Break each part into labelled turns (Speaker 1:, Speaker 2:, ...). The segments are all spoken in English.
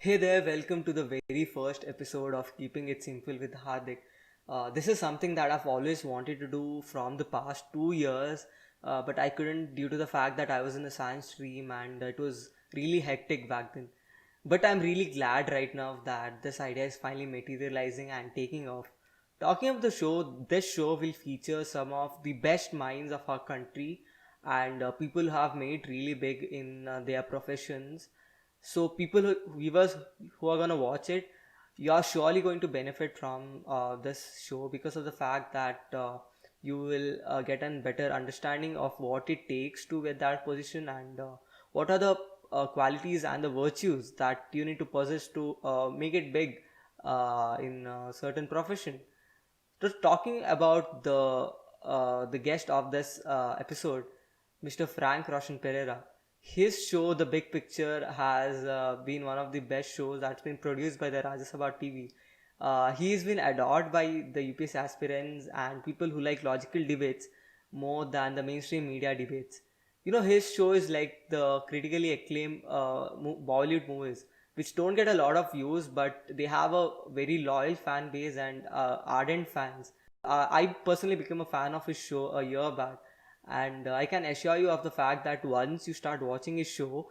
Speaker 1: Hey there, welcome to the very first episode of Keeping It Simple with Hardik. This is something that I've always wanted to do from the past 2 years, but I couldn't due to the fact that I was in a science stream and it was really hectic back then. But I'm really glad right now that this idea is finally materializing and taking off. Talking of the show, this show will feature some of the best minds of our country and people who have made really big in their professions. So people viewers who are going to watch it, you are surely going to benefit from this show because of the fact that you will get a better understanding of what it takes to get that position and what are the qualities and the virtues that you need to possess to make it big in a certain profession. Just talking about the guest of this episode, Mr. Frank Roshan Pereira. His show, The Big Picture, has been one of the best shows that's been produced by the Rajya Sabha TV. He's been adored by the UPSC aspirants and people who like logical debates more than the mainstream media debates. You know, his show is like the critically acclaimed Bollywood movies, which don't get a lot of views, but they have a very loyal fan base and ardent fans. I personally became a fan of his show a year back, and I can assure you of the fact that once you start watching his show,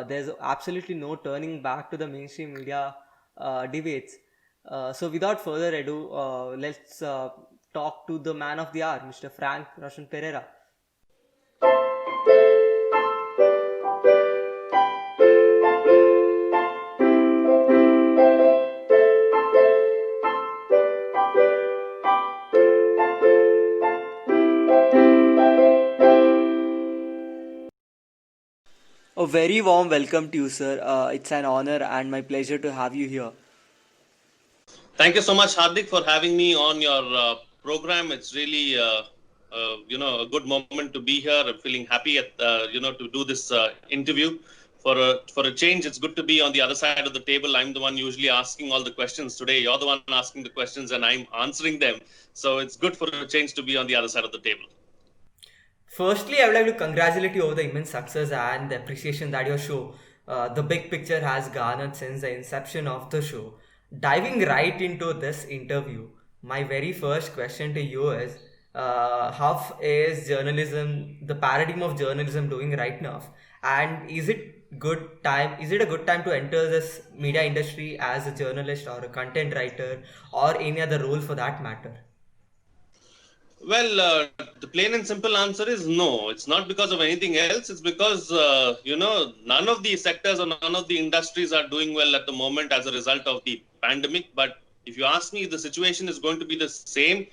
Speaker 1: there's absolutely no turning back to the mainstream media debates. So, without further ado, let's talk to the man of the hour, Mr. Frank Roshan Pereira. A very warm welcome to you, sir. It's an honor and my pleasure to have you here.
Speaker 2: Thank you so much, Hardik, for having me on your program. It's really, a good moment to be here. I'm feeling happy to do this interview. For a change, it's good to be on the other side of the table. I'm the one usually asking all the questions. Today, you're the one asking the questions, and I'm answering them. So it's good for a change to be on the other side of the table.
Speaker 1: Firstly, I would like to congratulate you over the immense success and the appreciation that your show, The Big Picture, has garnered since the inception of the show. Diving right into this interview, my very first question to you is how is journalism, the paradigm of journalism, doing right now? And is it a good time to enter this media industry as a journalist or a content writer or any other role for that matter?
Speaker 2: Well, the plain and simple answer is no. It's not because of anything else. It's because, none of the sectors or none of the industries are doing well at the moment as a result of the pandemic. But if you ask me if the situation is going to be the same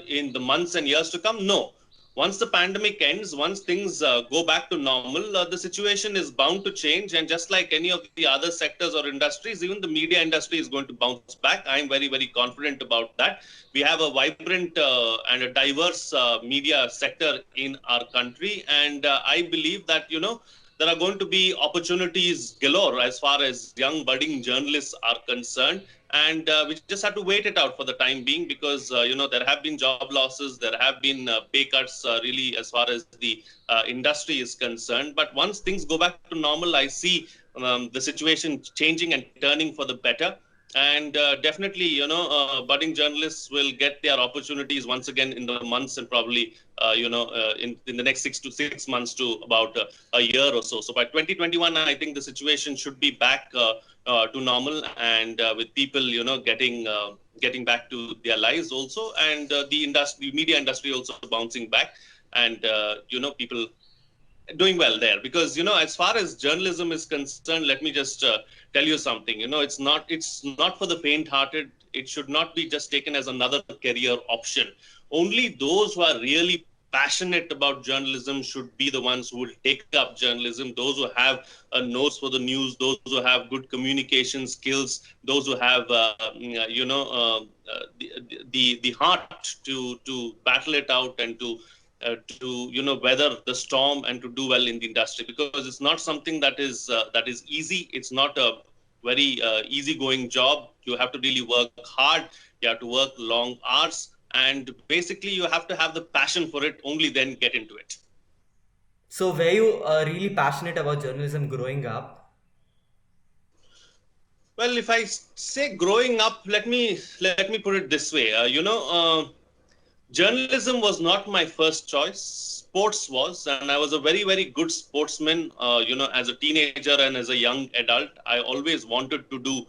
Speaker 2: in the months and years to come, no. Once the pandemic ends, once things go back to normal, the situation is bound to change. And just like any of the other sectors or industries, even the media industry is going to bounce back. I'm very, very confident about that. We have a vibrant and a diverse media sector in our country. And I believe that, there are going to be opportunities galore as far as young budding journalists are concerned, and we just have to wait it out for the time being because there have been job losses, there have been pay cuts, really, as far as the industry is concerned. But once things go back to normal, I see the situation changing and turning for the better. And definitely, budding journalists will get their opportunities once again in the months and probably in the next 6 months to about a year or so. So by 2021, I think the situation should be back to normal, and with people getting back to their lives also, and the media industry also bouncing back, and people doing well there. Because as far as journalism is concerned, let me just tell you something. It's not for the faint hearted. It should not be just taken as another career option. Only those who are really passionate about journalism should be the ones who will take up journalism. Those who have a nose for the news, those who have good communication skills, those who have the heart to battle it out and to weather the storm and to do well in the industry, because it's not something that is easy. It's not a very easy going job. You have to really work hard. You have to work long hours, and basically you have to have the passion for it. Only then get into it.
Speaker 1: So, were you really passionate about journalism growing up?
Speaker 2: Well, if I say growing up, let me put it this way. Journalism was not my first choice. Sports was, and I was a very, very good sportsman. As a teenager and as a young adult, I always wanted to do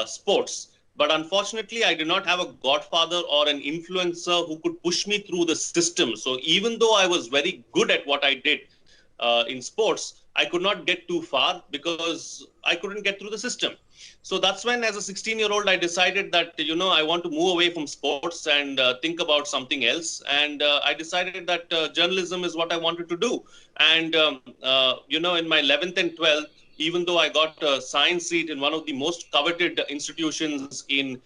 Speaker 2: sports. But unfortunately, I did not have a godfather or an influencer who could push me through the system. So even though I was very good at what I did in sports, I could not get too far because I couldn't get through the system. So that's when, as a 16-year-old, I decided that I want to move away from sports and think about something else. And I decided that journalism is what I wanted to do. And in my 11th and 12th, even though I got a science seat in one of the most coveted institutions in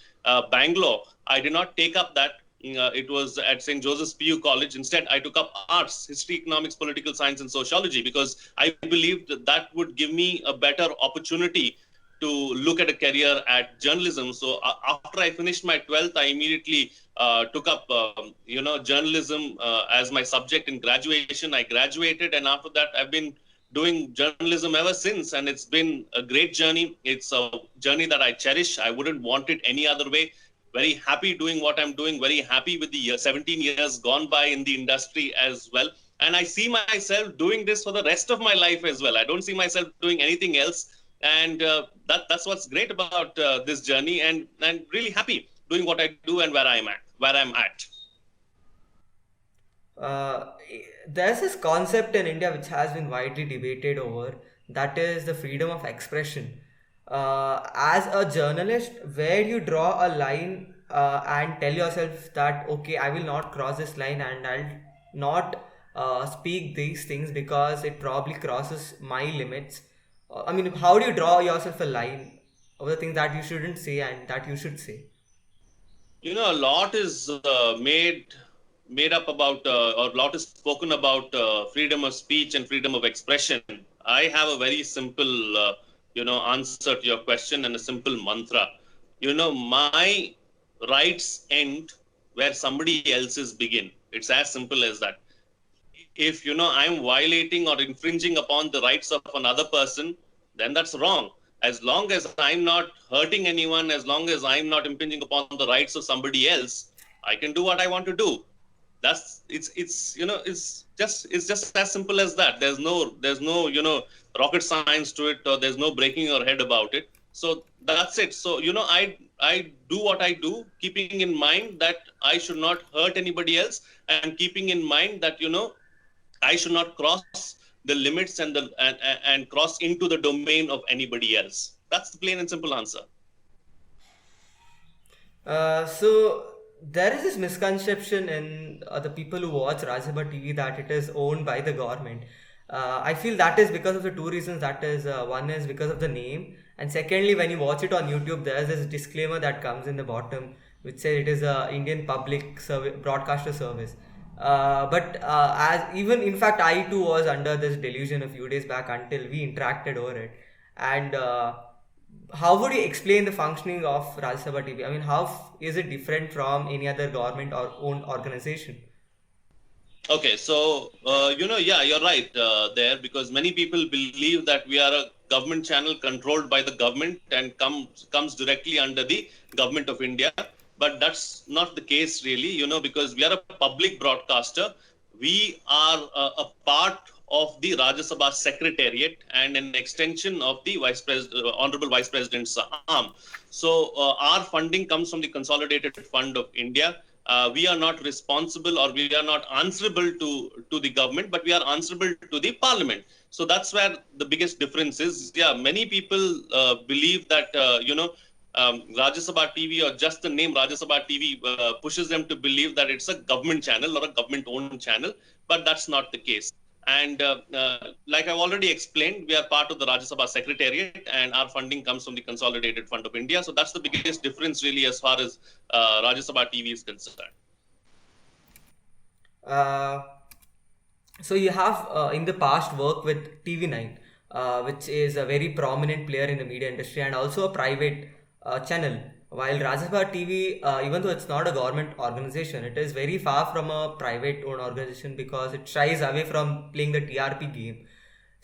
Speaker 2: Bangalore, I did not take up that. It was at St. Joseph's PU College. Instead, I took up arts, history, economics, political science, and sociology because I believed that would give me a better opportunity to look at a career at journalism. So after I finished my 12th, I immediately took up, journalism as my subject in graduation. I graduated, and after that, I've been doing journalism ever since, and it's been a great journey. It's a journey that I cherish. I wouldn't want it any other way. Very happy doing what I'm doing. Very happy with the 17 years gone by in the industry as well. And I see myself doing this for the rest of my life as well. I don't see myself doing anything else. And that's what's great about this journey, and really happy doing what I do and where I'm at.
Speaker 1: uh, there's this concept in India which has been widely debated over, that is the freedom of expression. As a journalist, where you draw a line and tell yourself that okay, I will not cross this line and I'll not speak these things because it probably crosses my limits. I mean, how do you draw yourself a line of the things that you shouldn't say and that you should say?
Speaker 2: A lot is made up about, or a lot is spoken about freedom of speech and freedom of expression. I have a very simple, answer to your question and a simple mantra. My rights end where somebody else's begin. It's as simple as that. If I'm violating or infringing upon the rights of another person, then that's wrong. As long as I'm not hurting anyone, as long as I'm not impinging upon the rights of somebody else, I can do what I want to do. It's just as simple as that. There's no rocket science to it, or there's no breaking your head about it. So that's it. So I do what I do, keeping in mind that I should not hurt anybody else, and keeping in mind that I should not cross the limits and cross into the domain of anybody else. That's the plain and simple answer.
Speaker 1: So there is this misconception in the people who watch Rajya Sabha TV that it is owned by the government. I feel that is because of the two reasons. That is, one is because of the name, and secondly, when you watch it on YouTube, there is this disclaimer that comes in the bottom which says it is a Indian public service broadcaster service. But as even in fact, I too was under this delusion a few days back until we interacted over it. And how would you explain the functioning of Rajya Sabha TV? I mean, how is it different from any other government or owned organization?
Speaker 2: Okay, so yeah, you're right there, because many people believe that we are a government channel controlled by the government and comes directly under the government of India. But that's not the case, really. Because we are a public broadcaster. We are a part of the Rajya Sabha Secretariat and an extension of the Honorable Vice President's arm. So our funding comes from the Consolidated Fund of India. We are not responsible, or we are not answerable to the government, but we are answerable to the parliament. So that's where the biggest difference is. Yeah, many people believe that Rajya Sabha TV, or just the name Rajya Sabha TV, pushes them to believe that it's a government channel or a government-owned channel, but that's not the case. And like I've already explained, we are part of the Rajya Sabha Secretariat, and our funding comes from the Consolidated Fund of India. So that's the biggest difference, really, as far as Rajya Sabha TV is concerned.
Speaker 1: Uh, so you have in the past worked with TV9, which is a very prominent player in the media industry and also a private channel. While Rajya Sabha TV, even though it's not a government organization, it is very far from a private owned organization because it shies away from playing the TRP game.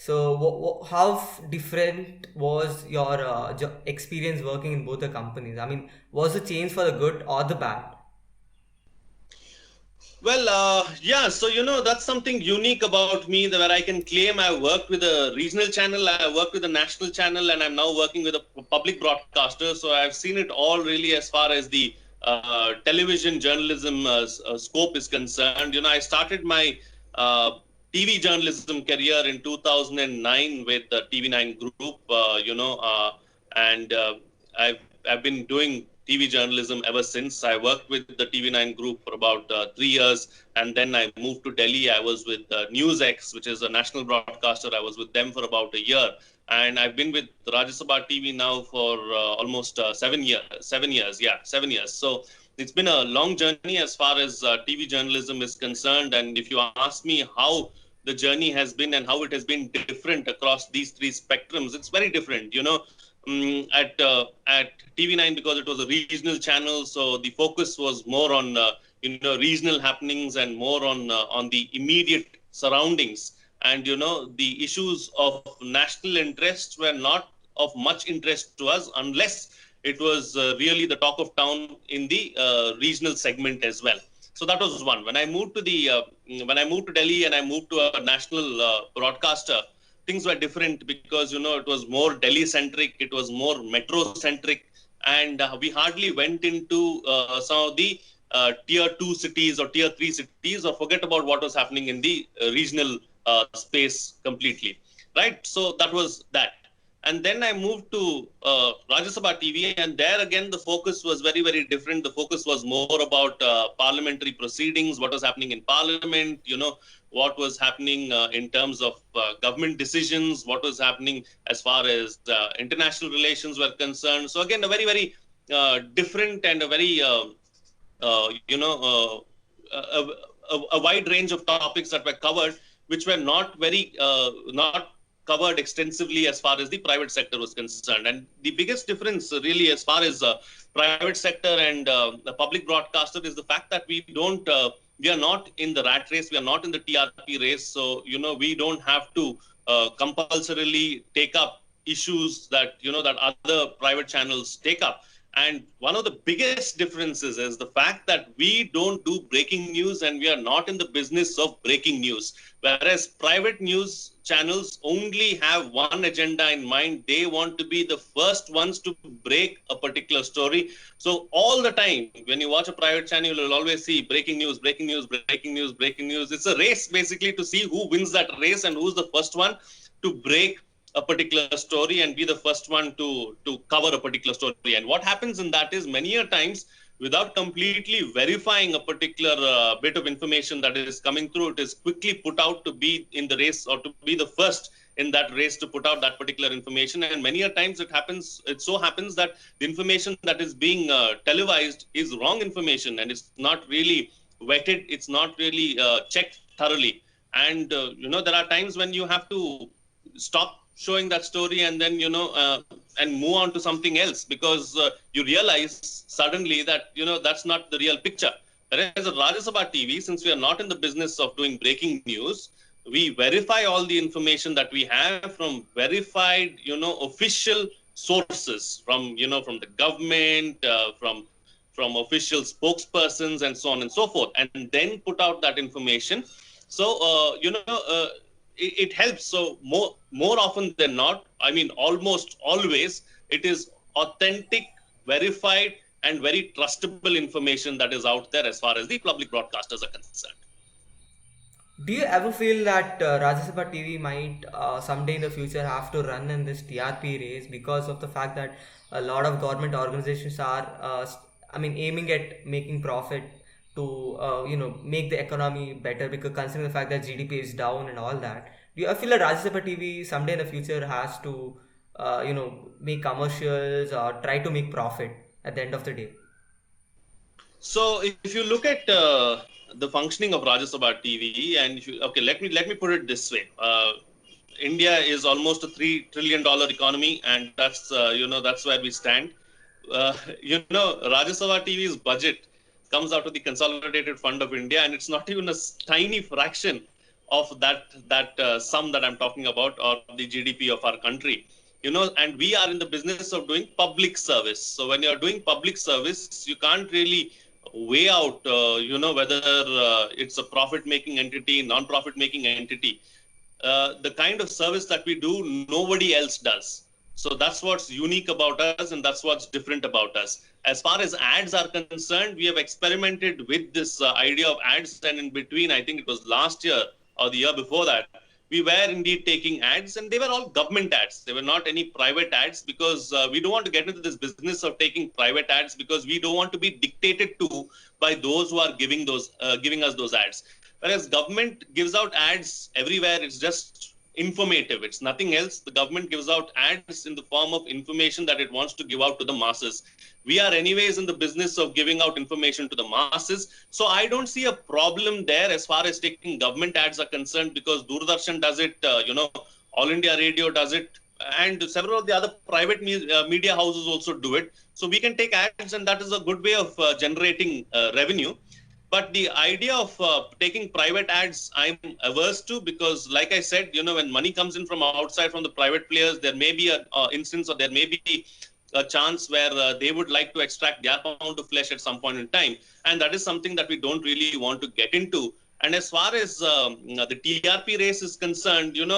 Speaker 1: So how different was your experience working in both the companies? I mean, was the change for the good or the bad?
Speaker 2: Well, yeah, so that's something unique about me, that where I can claim I worked with a regional channel, I worked with a national channel, and I'm now working with a public broadcaster. So I've seen it all really as far as the television journalism scope is concerned. I started my TV journalism career in 2009 with the TV9 Group, and I've been doing TV journalism ever since. I worked with the TV9 Group for about 3 years, and then I moved to Delhi. I was with NewsX, which is a national broadcaster. I was with them for about a year, and I've been with Rajya Sabha TV now for almost 7 years. 7 years, yeah, 7 years. So it's been a long journey as far as TV journalism is concerned. And if you ask me how the journey has been and how it has been different across these three spectrums, it's very different. At TV9, because it was a regional channel, so the focus was more on regional happenings and more on the immediate surroundings. And the issues of national interest were not of much interest to us unless it was really the talk of town in the regional segment as well. So that was one. When I moved to Delhi and I moved to a national broadcaster, things were different because it was more Delhi centric, it was more metro centric, and we hardly went into some of the tier 2 cities or tier 3 cities, or forget about what was happening in the regional space completely, right? So that was that. And then I moved to Rajya Sabha TV, and there again the focus was very, very different. The focus was more about parliamentary proceedings, what was happening in parliament, what was happening in terms of government decisions, what was happening as far as international relations were concerned. So again, a very, very different and a very, a wide range of topics that were covered, which were not covered extensively as far as the private sector was concerned. And the biggest difference really as far as private sector and the public broadcaster is the fact that we are not in the rat race, we are not in the TRP race. So, we don't have to compulsorily take up issues that, that other private channels take up. And one of the biggest differences is the fact that we don't do breaking news, and we are not in the business of breaking news. Whereas private news channels only have one agenda in mind. They want to be the first ones to break a particular story. So all the time, when you watch a private channel, you'll always see breaking news, breaking news, breaking news, breaking news. It's a race basically to see who wins that race and who's the first one to break a particular story and be the first one to cover a particular story. And what happens in that is many a times, without completely verifying a particular bit of information that is coming through, it is quickly put out to be in the race or to be the first in that race to put out that particular information. And many a times it so happens that the information that is being televised is wrong information, and it's not really vetted, it's not really checked thoroughly. And there are times when you have to stop showing that story and then and move on to something else, because you realize suddenly that that's not the real picture. Whereas at Rajya Sabha TV, since we are not in the business of doing breaking news, we verify all the information that we have from verified official sources, from from the government, from official spokespersons and so on and so forth, and then put out that information. So it helps. So more often than not, I mean almost always, it is authentic, verified, and very trustable information that is out there as far as the public broadcasters are concerned.
Speaker 1: Do you ever feel that Rajya Sabha TV might someday in the future have to run in this TRP race because of the fact that a lot of government organizations are, aiming at making profit to, make the economy better, because considering the fact that GDP is down and all that. Do you ever feel that Rajya Sabha TV someday in the future has to, make commercials or try to make profit at the end of the day?
Speaker 2: So if you look at the functioning of Rajya Sabha TV, and let me put it this way: India is almost a $3 trillion economy, and that's that's where we stand. Rajya Sabha TV's budget comes out of the Consolidated Fund of India, and it's not even a tiny fraction of that sum that I'm talking about, or the GDP of our country. And we are in the business of doing public service. So when you're doing public service, you can't really weigh out, whether it's a profit-making entity, non-profit-making entity. The kind of service that we do, nobody else does. So that's what's unique about us, and that's what's different about us. As far as ads are concerned, we have experimented with this idea of ads, and in between, I think it was last year or the year before that, we were indeed taking ads, and they were all government ads. They were not any private ads, because we don't want to get into this business of taking private ads, because we don't want to be dictated to by those who are giving us those ads. Whereas government gives out ads everywhere. It's just informative. It's nothing else. The government gives out ads in the form of information that it wants to give out to the masses. We are anyways in the business of giving out information to the masses. So I don't see a problem there as far as taking government ads are concerned, because Doordarshan does it, All India Radio does it, and several of the other private media houses also do it. So we can take ads, and that is a good way of generating revenue. But the idea of taking private ads, I'm averse to, because like I said, when money comes in from outside, from the private players, there may be an instance, or there may be a chance where they would like to extract their pound of flesh at some point in time. And that is something that we don't really want to get into. And as far as the TRP race is concerned, I'm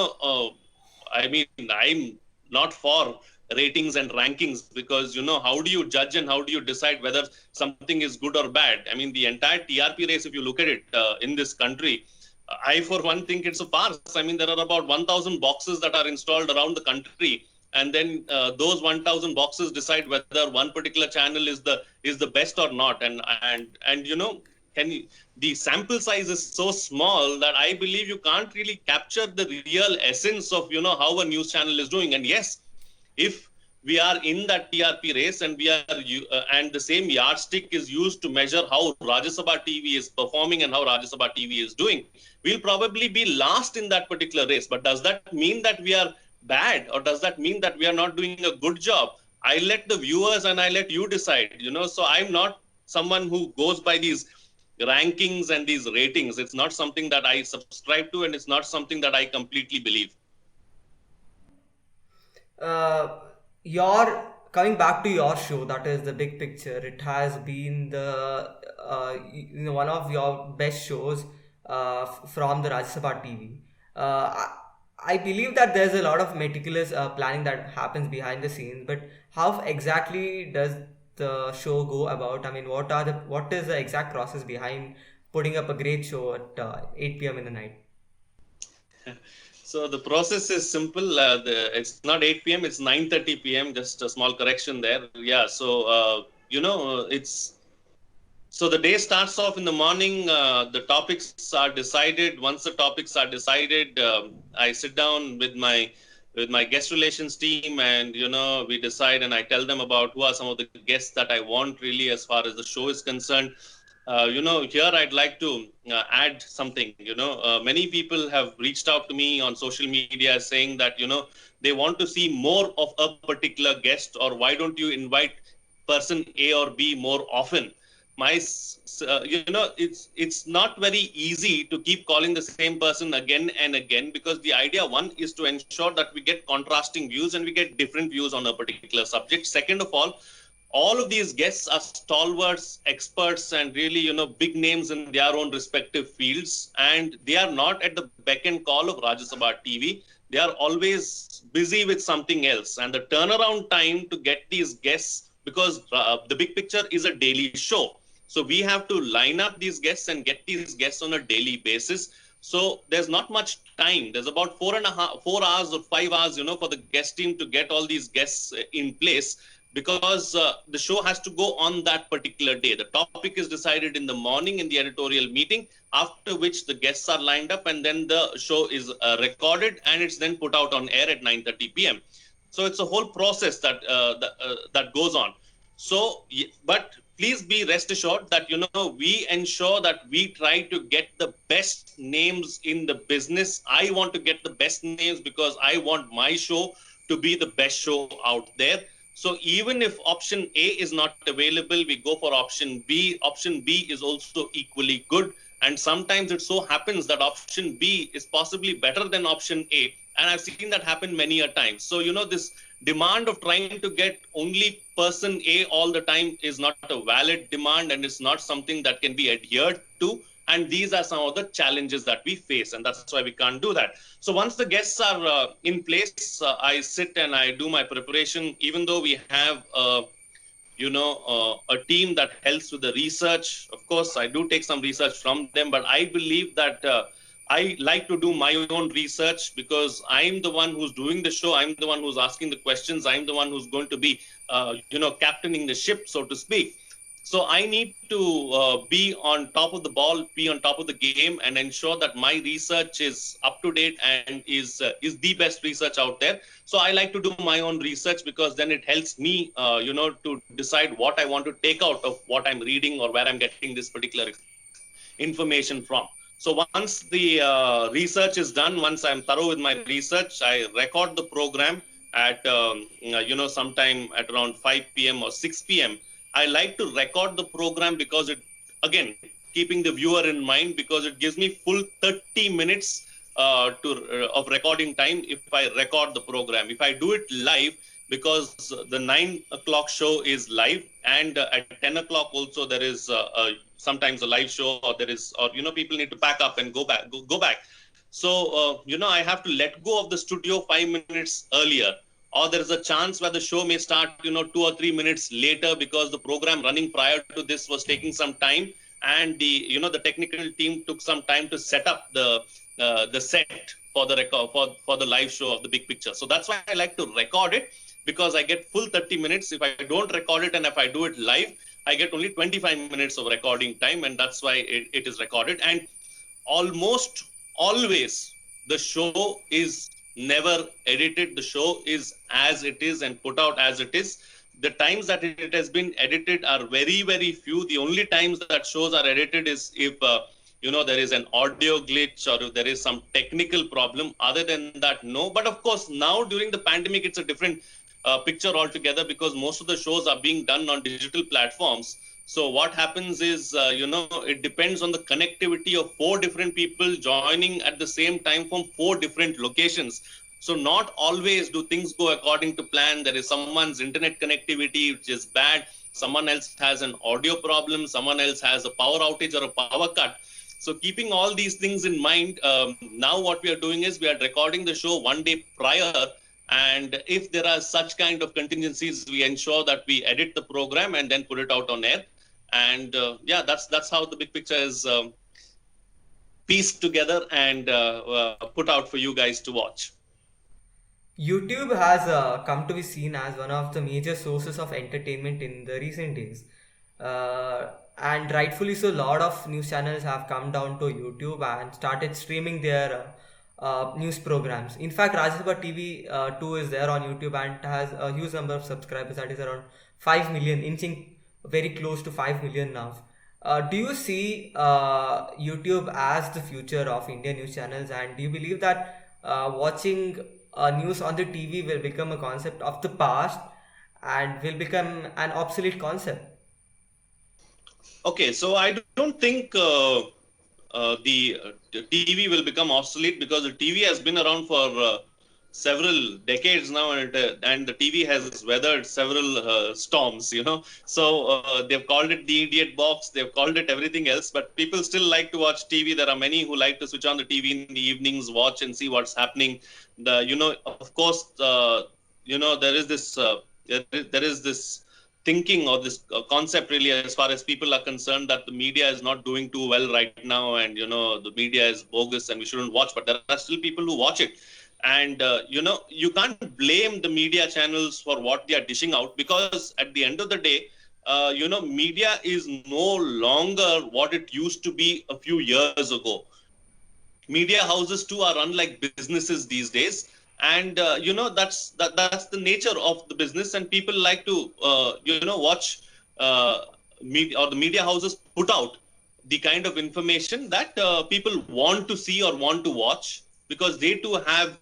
Speaker 2: not for ratings and rankings, because how do you judge and how do you decide whether something is good or bad? I mean, the entire TRP race, if you look at it in this country, I for one think it's a farce. I mean, there are about 1,000 boxes that are installed around the country, and then those 1,000 boxes decide whether one particular channel is the best or not. And the sample size is so small that I believe you can't really capture the real essence of how a news channel is doing. And yes, if we are in that TRP race, and and the same yardstick is used to measure how Rajya Sabha TV is performing and how Rajya Sabha TV is doing, we'll probably be last in that particular race. But does that mean that we are bad, or does that mean that we are not doing a good job? I let the viewers and I let you decide. So I'm not someone who goes by these rankings and these ratings. It's not something that I subscribe to, and it's not something that I completely believe.
Speaker 1: Your coming back to your show, that is The Big Picture. It has been the one of your best shows from the Rajya Sabha TV. I believe that there's a lot of meticulous planning that happens behind the scenes, but how exactly does the show go about? I mean, what is the exact process behind putting up a great show at 8 p.m. in the night?
Speaker 2: So the process is simple. It's not 8 p.m. It's 9:30 p.m. Just a small correction there. Yeah. So So the day starts off in the morning. The topics are decided. Once the topics are decided, I sit down with my guest relations team, and we decide, and I tell them about who are some of the guests that I want really as far as the show is concerned. Here I'd like to add something. Many people have reached out to me on social media saying that they want to see more of a particular guest, or why don't you invite person A or B more often? It's not very easy to keep calling the same person again and again, because the idea, one, is to ensure that we get contrasting views and we get different views on a particular subject. Second of all of these guests are stalwarts, experts, and really, big names in their own respective fields. And they are not at the beck and call of Rajya Sabha TV. They are always busy with something else. And the turnaround time to get these guests, because The Big Picture is a daily show. So we have to line up these guests and get these guests on a daily basis. So there's not much time. There's about 4 hours or 5 hours, for the guest team to get all these guests in place, because the show has to go on that particular day. The topic is decided in the morning in the editorial meeting, after which the guests are lined up, and then the show is recorded, and it's then put out on air at 9:30 p.m. So it's a whole process that goes on. So, but please be rest assured that, we ensure that we try to get the best names in the business. I want to get the best names because I want my show to be the best show out there. So even if option A is not available, we go for option B. Option B is also equally good. And sometimes it so happens that option B is possibly better than option A. And I've seen that happen many a time. So, this demand of trying to get only person A all the time is not a valid demand, and it's not something that can be adhered to. And these are some of the challenges that we face, and that's why we can't do that. So once the guests are in place, I sit and I do my preparation. Even though we have a team that helps with the research. Of course, I do take some research from them, but I believe that I like to do my own research, because I'm the one who's doing the show. I'm the one who's asking the questions. I'm the one who's going to be, captaining the ship, so to speak. So I need to be on top of the ball, be on top of the game, and ensure that my research is up to date and is the best research out there. So I like to do my own research, because then it helps me, to decide what I want to take out of what I'm reading or where I'm getting this particular information from. So once the research is done, once I'm thorough with my research, I record the program at sometime at around 5 p.m. or 6 p.m. I like to record the program because it, again, keeping the viewer in mind, because it gives me full 30 minutes of recording time if I record the program. If I do it live, because the 9 o'clock show is live, and at 10 o'clock also there is sometimes a live show, or people need to pack up and go back. So I have to let go of the studio 5 minutes earlier, or there is a chance where the show may start 2 or 3 minutes later, because the program running prior to this was taking some time, and the technical team took some time to set up the set for the record for the live show of the big picture. So that's why I like to record it, because I get full 30 minutes. If I don't record it and if I do it live, I get only 25 minutes of recording time, and that's why it is recorded. And almost always the show is never edited. The show is as it is and put out as it is. The times that it has been edited are very, very few. The only times that shows are edited is if there is an audio glitch, or if there is some technical problem. Other than that, no. But of course, now during the pandemic, it's a different picture altogether, because most of the shows are being done on digital platforms. So what happens is, it depends on the connectivity of 4 different people joining at the same time from 4 different locations. So not always do things go according to plan. There is someone's internet connectivity which is bad. Someone else has an audio problem. Someone else has a power outage or a power cut. So keeping all these things in mind, now what we are doing is we are recording the show one day prior. And if there are such kind of contingencies, we ensure that we edit the program and then put it out on air. And that's how the big picture is pieced together and put out for you guys to watch.
Speaker 1: YouTube has come to be seen as one of the major sources of entertainment in the recent days. And rightfully so, a lot of news channels have come down to YouTube and started streaming their news programs. In fact, Rajya TV 2 is there on YouTube and has a huge number of subscribers, that is around 5 million, inching very close to 5 million now. Do you see YouTube as the future of Indian news channels, and do you believe that watching news on the TV will become a concept of the past and will become an obsolete concept?
Speaker 2: Okay, so I don't think the TV will become obsolete, because the TV has been around for several decades now, and the TV has weathered several storms, So they've called it the idiot box, they've called it everything else, but people still like to watch TV. There are many who like to switch on the TV in the evenings, watch and see what's happening. Of course, there is this thinking, or this concept really, as far as people are concerned, that the media is not doing too well right now, and the media is bogus and we shouldn't watch. But there are still people who watch it. And you can't blame the media channels for what they are dishing out, because at the end of the day, media is no longer what it used to be a few years ago. Media houses too are run like businesses these days, and that's the nature of the business. And people like to watch media, or the media houses put out the kind of information that people want to see or want to watch, because they too have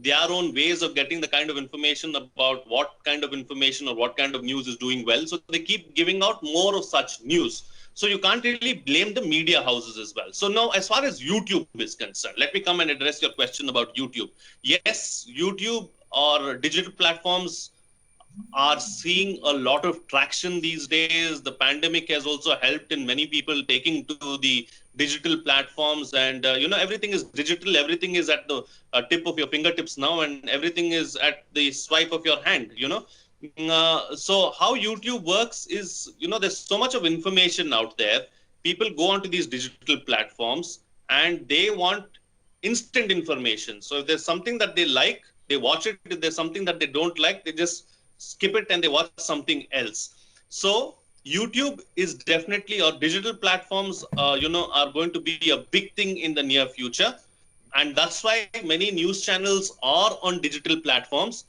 Speaker 2: their own ways of getting the kind of information about what kind of information or what kind of news is doing well. So they keep giving out more of such news. So you can't really blame the media houses as well. So now, as far as YouTube is concerned, let me come and address your question about YouTube. Yes, YouTube or digital platforms are seeing a lot of traction these days. The pandemic has also helped in many people taking to the digital platforms, and everything is digital. Everything is at the tip of your fingertips now, and everything is at the swipe of your hand. So how YouTube works is, there's so much of information out there. People go onto these digital platforms and they want instant information. So if there's something that they like, they watch it. If there's something that they don't like, they just skip it and they watch something else. So YouTube is definitely, or digital platforms, are going to be a big thing in the near future. And that's why many news channels are on digital platforms.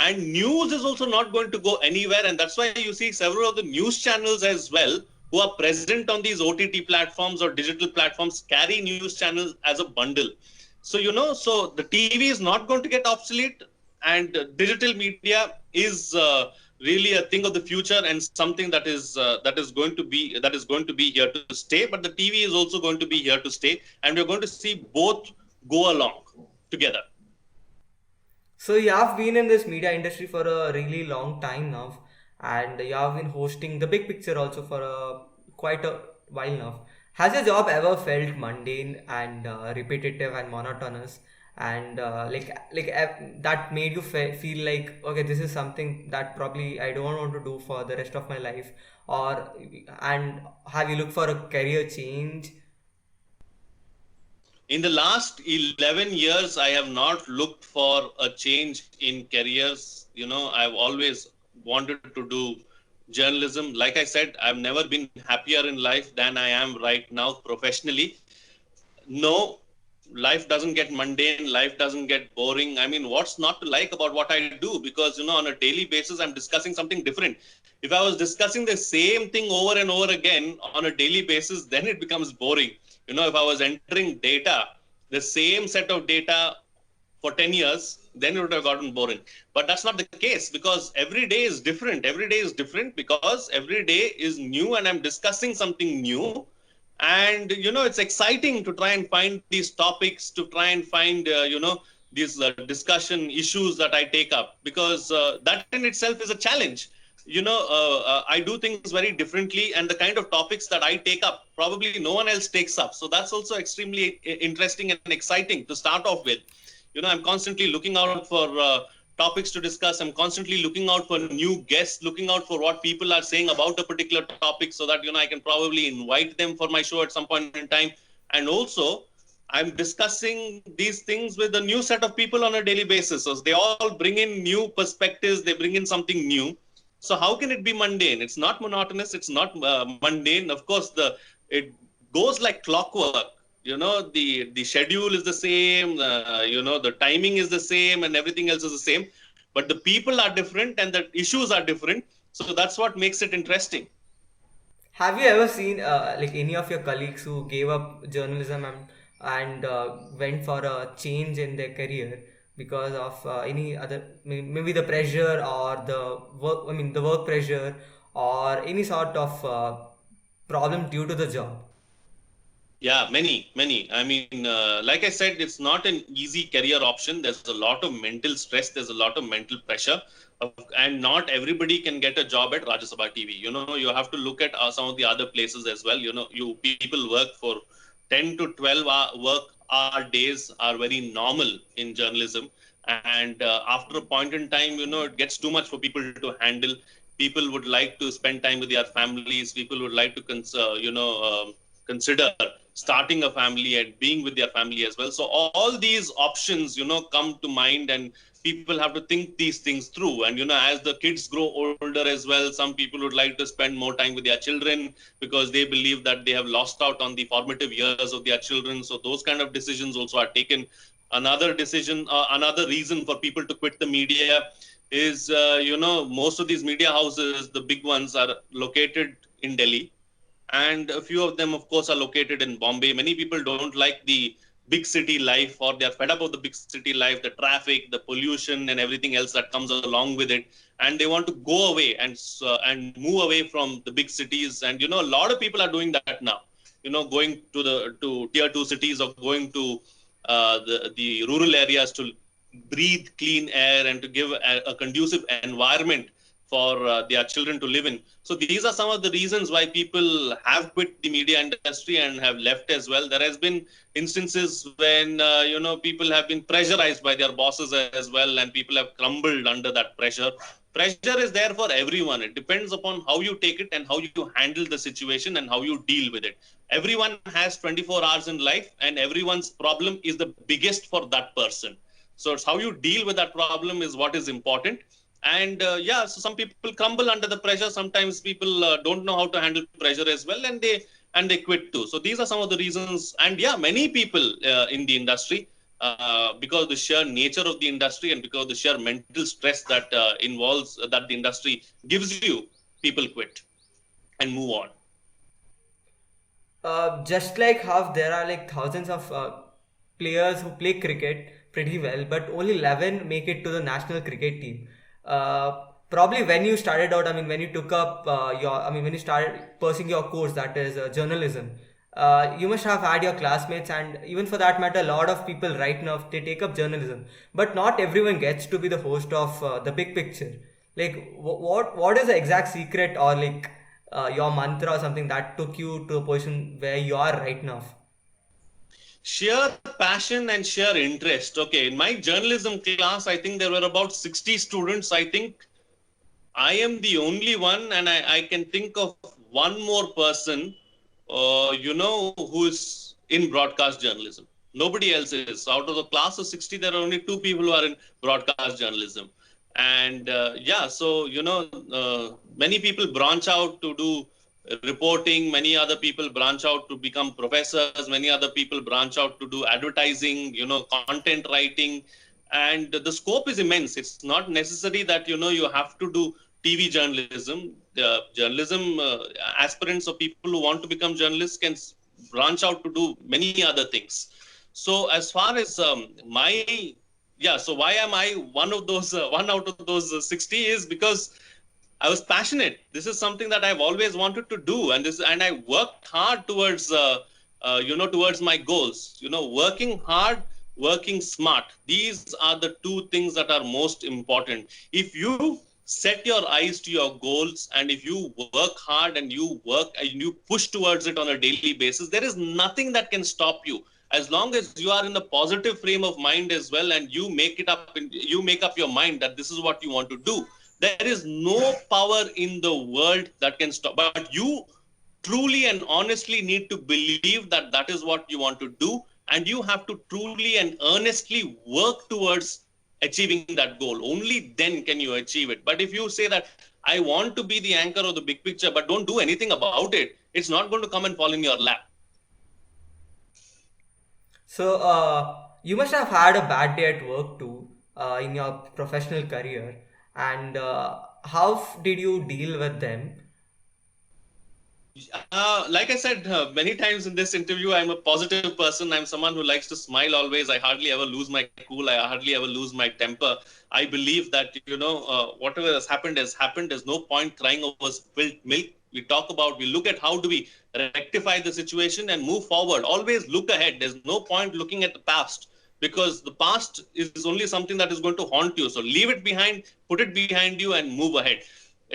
Speaker 2: And news is also not going to go anywhere. And that's why you see several of the news channels as well, who are present on these OTT platforms or digital platforms, carry news channels as a bundle. So, so the TV is not going to get obsolete, and digital media is really a thing of the future, and something that is going to be here to stay. But the TV is also going to be here to stay, and we're going to see both go along together.
Speaker 1: So you have been in this media industry for a really long time now, and you have been hosting the big picture also for quite a while now. Has your job ever felt mundane and repetitive and monotonous, and that made you feel like, okay, this is something that probably I don't want to do for the rest of my life, or and have you looked for a career change?
Speaker 2: In the last 11 years, I have not looked for a change in careers. I've always wanted to do journalism. Like I said, I've never been happier in life than I am right now professionally. No, life doesn't get mundane. Life doesn't get boring. I mean, what's not to like about what I do? Because, on a daily basis, I'm discussing something different. If I was discussing the same thing over and over again on a daily basis, then it becomes boring. If I was entering data, the same set of data for 10 years, then it would have gotten boring. But that's not the case, because every day is different. Every day is different because every day is new, and I'm discussing something new. And, it's exciting to try and find these topics, to try and find, these discussion issues that I take up, because that in itself is a challenge. I do things very differently, and the kind of topics that I take up, probably no one else takes up. So that's also extremely interesting and exciting to start off with. I'm constantly looking out for topics to discuss. I'm constantly looking out for new guests, looking out for what people are saying about a particular topic, so that, I can probably invite them for my show at some point in time. And also, I'm discussing these things with a new set of people on a daily basis. So they all bring in new perspectives. They bring in something new. So how can it be mundane? It's not monotonous. It's not mundane. Of course, it goes like clockwork. The schedule is the same. The timing is the same, and everything else is the same. But the people are different, and the issues are different. So that's what makes it interesting.
Speaker 1: Have you ever seen any of your colleagues who gave up journalism and went for a change in their career because of any other, maybe the pressure or the work, I mean the work pressure, or any sort of problem due to the job?
Speaker 2: Yeah, many. I mean, like I said, it's not an easy career option. There's a lot of mental stress. There's a lot of mental pressure. And not everybody can get a job at Rajya Sabha TV. You have to look at some of the other places as well. You people work for 10 to 12 work hour days are very normal in journalism. And after a point in time, it gets too much for people to handle. People would like to spend time with their families. People would like to consider starting a family and being with their family as well. So all these options, come to mind, and people have to think these things through. And, as the kids grow older as well, some people would like to spend more time with their children because they believe that they have lost out on the formative years of their children. So those kind of decisions also are taken. Another decision, another reason for people to quit the media is, most of these media houses, the big ones, are located in Delhi. And a few of them, of course, are located in Bombay. Many people don't like the big city life, or they are fed up of the big city life, the traffic, the pollution, and everything else that comes along with it, and they want to go away and move away from the big cities. And a lot of people are doing that now. Going to tier two cities, or going to the rural areas to breathe clean air and to give a conducive environment for their children to live in. So these are some of the reasons why people have quit the media industry and have left as well. There has been instances when people have been pressurized by their bosses as well, and people have crumbled under that pressure. Pressure is there for everyone. It depends upon how you take it and how you handle the situation and how you deal with it. Everyone has 24 hours in life, and everyone's problem is the biggest for that person. So it's how you deal with that problem is what is important. And so some people crumble under the pressure. Sometimes people don't know how to handle pressure as well, and they quit too. So these are some of the reasons. And many people in the industry, because of the sheer nature of the industry and because of the sheer mental stress that involves that the industry gives you, people quit and move on.
Speaker 1: Just like how there are like thousands of players who play cricket pretty well, but only 11 make it to the national cricket team. Probably when you started out, I mean, when you took up when you started pursuing your course, that is journalism, you must have had your classmates, and even for that matter, a lot of people right now they take up journalism, but not everyone gets to be the host of the big picture. Like, what is the exact secret, or like your mantra or something that took you to a position where you are right now?
Speaker 2: Sheer passion and sheer interest. Okay, in my journalism class, I think there were about 60 students. I think I am the only one, and I can think of one more person, who is in broadcast journalism. Nobody else is. Out of the class of 60, there are only two people who are in broadcast journalism. And many people branch out to do reporting. Many other people branch out to become professors. Many other people branch out to do advertising, content writing. And the scope is immense. It's not necessary that, you have to do TV journalism. The journalism aspirants or people who want to become journalists can branch out to do many other things. So as far as so why am I one of those one out of those 60 is because I was passionate. This is something that I've always wanted to do, and I worked hard towards towards my goals. Working hard, working smart. These are the two things that are most important. If you set your eyes to your goals, and if you work hard and you work and you push towards it on a daily basis, there is nothing that can stop you. As long as you are in a positive frame of mind as well, and you make up your mind that this is what you want to do, there is no power in the world that can stop. But you truly and honestly need to believe that that is what you want to do, and you have to truly and earnestly work towards achieving that goal. Only then can you achieve it. But if you say that I want to be the anchor of the big picture but don't do anything about it, it's not going to come and fall in your lap.
Speaker 1: So, you must have had a bad day at work too, in your professional career. And how did you deal with them?
Speaker 2: Like I said many times in this interview, I'm a positive person. I'm someone who likes to smile always. I hardly ever lose my cool. I hardly ever lose my temper. I believe that, whatever has happened has happened. There's no point crying over spilled milk. We look at how do we rectify the situation and move forward. Always look ahead. There's no point looking at the past, because the past is only something that is going to haunt you. So leave it behind, put it behind you, and move ahead.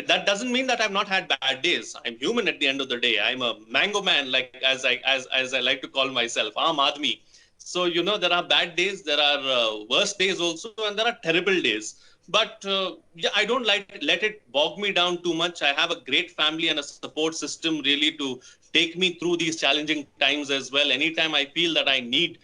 Speaker 2: That doesn't mean that I've not had bad days. I'm human at the end of the day. I'm a mango man, like as I like to call myself, Aam Aadmi. So there are bad days, there are worse days also, and there are terrible days. But I don't let it bog me down too much. I have a great family and a support system really to take me through these challenging times as well. Anytime I feel that I need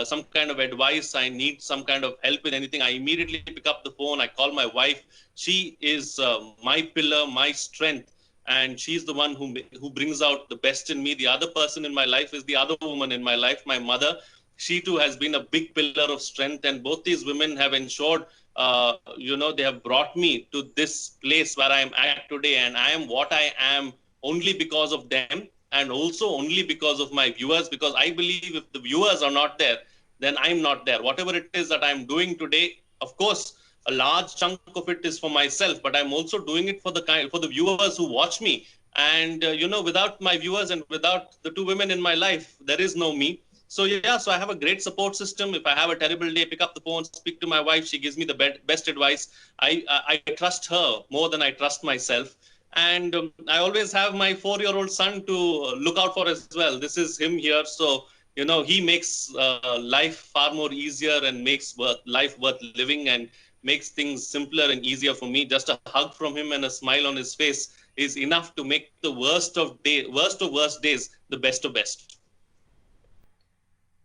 Speaker 2: some kind of advice, I need some kind of help with anything, I immediately pick up the phone. I call my wife. She is my pillar, my strength, and she's the one who brings out the best in me. The other person in my life is the other woman in my life, my mother. She too has been a big pillar of strength, and both these women have ensured, they have brought me to this place where I am at today, and I am what I am only because of them, and also only because of my viewers. Because I believe if the viewers are not there, then I'm not there. Whatever it is that I'm doing today, of course, a large chunk of it is for myself, but I'm also doing it for the viewers who watch me. And without my viewers and without the two women in my life, there is no me. So yeah, so I have a great support system. If I have a terrible day, pick up the phone, speak to my wife. She gives me the best advice. I trust her more than I trust myself. And I always have my 4-year-old son to look out for as well. This is him here. So he makes life far more easier and makes life worth living and makes things simpler and easier for me. Just a hug from him and a smile on his face is enough to make the worst of worst days the best of best.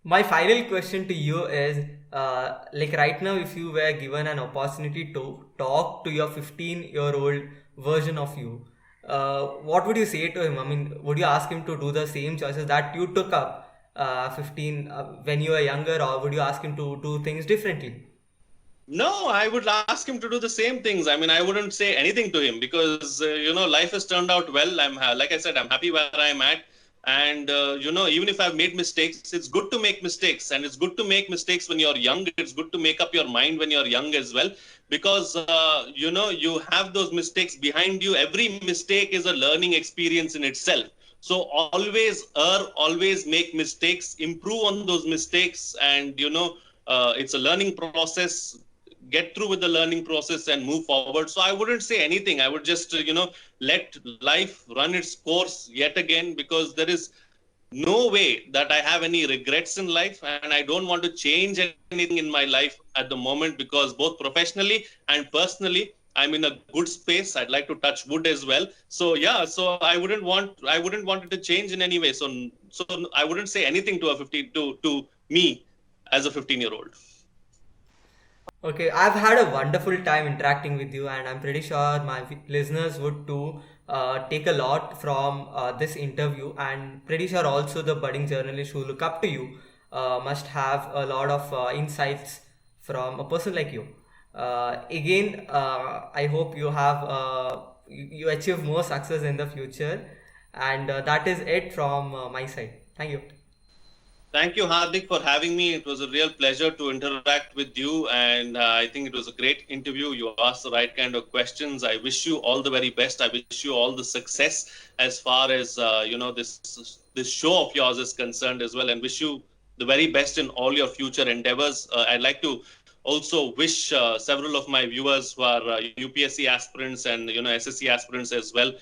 Speaker 1: My final question to you is, like right now, if you were given an opportunity to talk to your 15-year-old version of you, what would you say to him? I mean, would you ask him to do the same choices that you took up 15 when you were younger, or would you ask him to do things differently?
Speaker 2: No, I would ask him to do the same things. I mean, I wouldn't say anything to him because, life has turned out well. Like I said, I'm happy where I'm at. And, even if I've made mistakes, it's good to make mistakes. And it's good to make mistakes when you're young. It's good to make up your mind when you're young as well. Because, you have those mistakes behind you. Every mistake is a learning experience in itself. So always make mistakes, improve on those mistakes. And, it's a learning process. Get through with the learning process and move forward. So I wouldn't say anything. I would just let life run its course yet again, because there is no way that I have any regrets in life, and I don't want to change anything in my life at the moment, because both professionally and personally I'm in a good space. I'd like to touch wood as well. So yeah, so I wouldn't want it to change in any way. So I wouldn't say anything to a 15 to me as a 15-year-old.
Speaker 1: Okay, I've had a wonderful time interacting with you, and I'm pretty sure my listeners would too take a lot from this interview. And pretty sure also the budding journalists who look up to you must have a lot of insights from a person like you. Again, I hope you achieve more success in the future, and that is it from my side. Thank you.
Speaker 2: Thank you, Hardik, for having me. It was a real pleasure to interact with you, and I think it was a great interview. You asked the right kind of questions. I wish you all the very best. I wish you all the success as far as this show of yours is concerned as well, and wish you the very best in all your future endeavors. I'd like to also wish several of my viewers who are UPSC aspirants and SSC aspirants as well.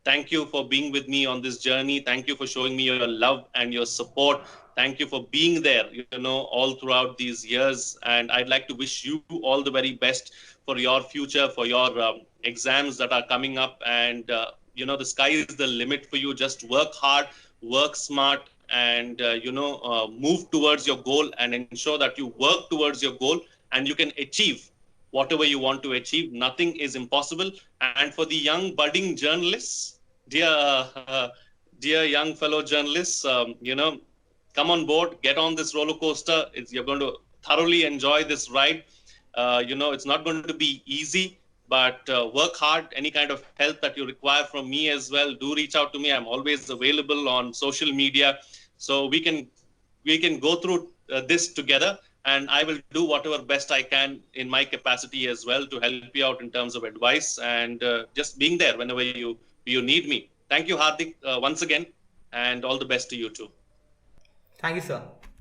Speaker 2: Thank you for being with me on this journey. Thank you for showing me your love and your support. Thank you for being there, all throughout these years. And I'd like to wish you all the very best for your future, for your exams that are coming up. And, the sky is the limit for you. Just work hard, work smart, and, move towards your goal, and ensure that you work towards your goal and you can achieve whatever you want to achieve. Nothing is impossible. And for the young budding journalists, dear young fellow journalists, come on board, get on this roller coaster. You're going to thoroughly enjoy this ride. It's not going to be easy, but work hard. Any kind of help that you require from me as well, do reach out to me. I'm always available on social media, so we can go through this together. And I will do whatever best I can in my capacity as well to help you out in terms of advice and just being there whenever you need me. Thank you, Hardik, once again, and all the best to you too.
Speaker 1: Thank you, sir.